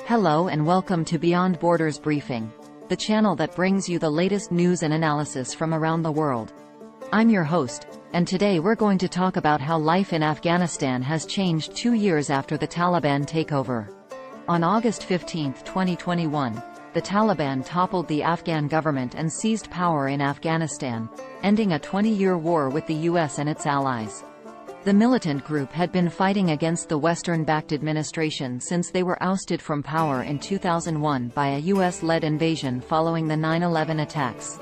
Hello and welcome to Beyond Borders Briefing, the channel that brings you the latest news and analysis from around the world. I'm your host, and today we're going to talk about how life in Afghanistan has changed 2 years after the Taliban takeover. On August 15, 2021, the Taliban toppled the Afghan government and seized power in Afghanistan, ending a 20-year war with the US and its allies. The militant group had been fighting against the Western-backed administration since they were ousted from power in 2001 by a US-led invasion following the 9/11 attacks.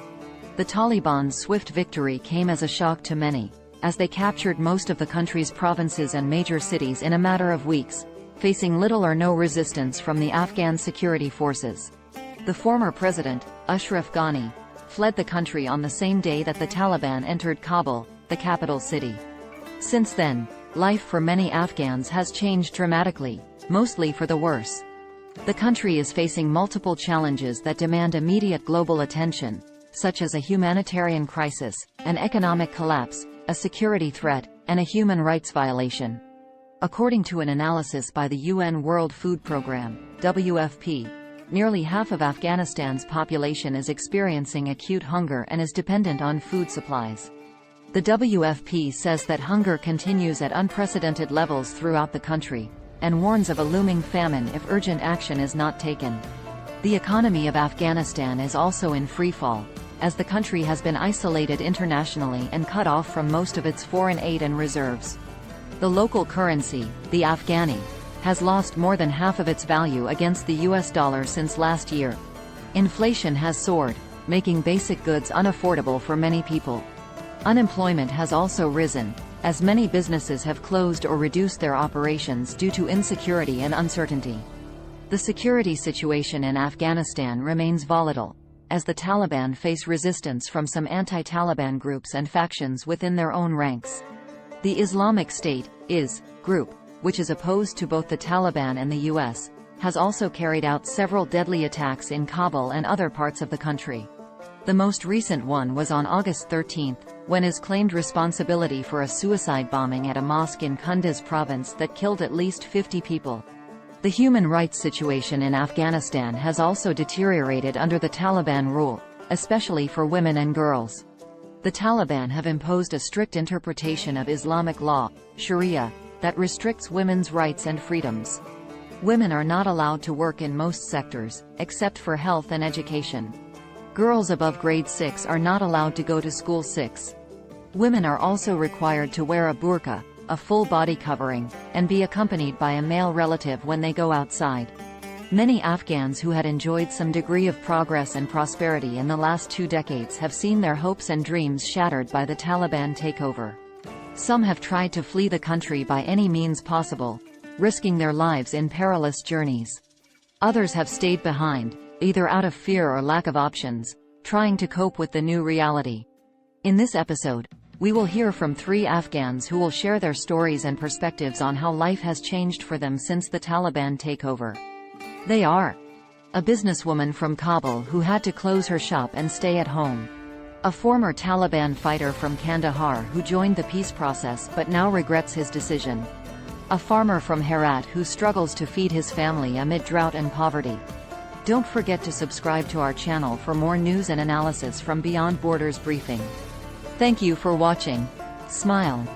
The Taliban's swift victory came as a shock to many, as they captured most of the country's provinces and major cities in a matter of weeks, facing little or no resistance from the Afghan security forces. The former president, Ashraf Ghani, fled the country on the same day that the Taliban entered Kabul, the capital city. Since then, life for many Afghans has changed dramatically, mostly for the worse. The country is facing multiple challenges that demand immediate global attention, such as a humanitarian crisis, an economic collapse, a security threat, and a human rights violation. According to an analysis by the UN World Food Programme, WFP, nearly half of Afghanistan's population is experiencing acute hunger and is dependent on food supplies. The WFP says that hunger continues at unprecedented levels throughout the country, and warns of a looming famine if urgent action is not taken. The economy of Afghanistan is also in freefall, as the country has been isolated internationally and cut off from most of its foreign aid and reserves. The local currency, the Afghani, has lost more than half of its value against the US dollar since last year. Inflation has soared, making basic goods unaffordable for many people. Unemployment has also risen, as many businesses have closed or reduced their operations due to insecurity and uncertainty. The security situation in Afghanistan remains volatile, as the Taliban face resistance from some anti-Taliban groups and factions within their own ranks. The Islamic State, IS, group, which is opposed to both the Taliban and the US, has also carried out several deadly attacks in Kabul and other parts of the country. The most recent one was on August 13, when IS claimed responsibility for a suicide bombing at a mosque in Kunduz province that killed at least 50 people. The human rights situation in Afghanistan has also deteriorated under the Taliban rule, especially for women and girls. The Taliban have imposed a strict interpretation of Islamic law, Sharia, that restricts women's rights and freedoms. Women are not allowed to work in most sectors, except for health and education. Girls above grade 6 are not allowed to go to school 6. Women are also required to wear a burqa, a full body covering, and be accompanied by a male relative when they go outside. Many Afghans who had enjoyed some degree of progress and prosperity in the last 2 decades have seen their hopes and dreams shattered by the Taliban takeover. Some have tried to flee the country by any means possible, risking their lives in perilous journeys. Others have stayed behind, either out of fear or lack of options, trying to cope with the new reality. In this episode, we will hear from 3 Afghans who will share their stories and perspectives on how life has changed for them since the Taliban takeover. They are a businesswoman from Kabul who had to close her shop and stay at home, a former Taliban fighter from Kandahar who joined the peace process but now regrets his decision, a farmer from Herat who struggles to feed his family amid drought and poverty. Don't forget to subscribe to our channel for more news and analysis from Beyond Borders Briefing. Thank you for watching. Smile.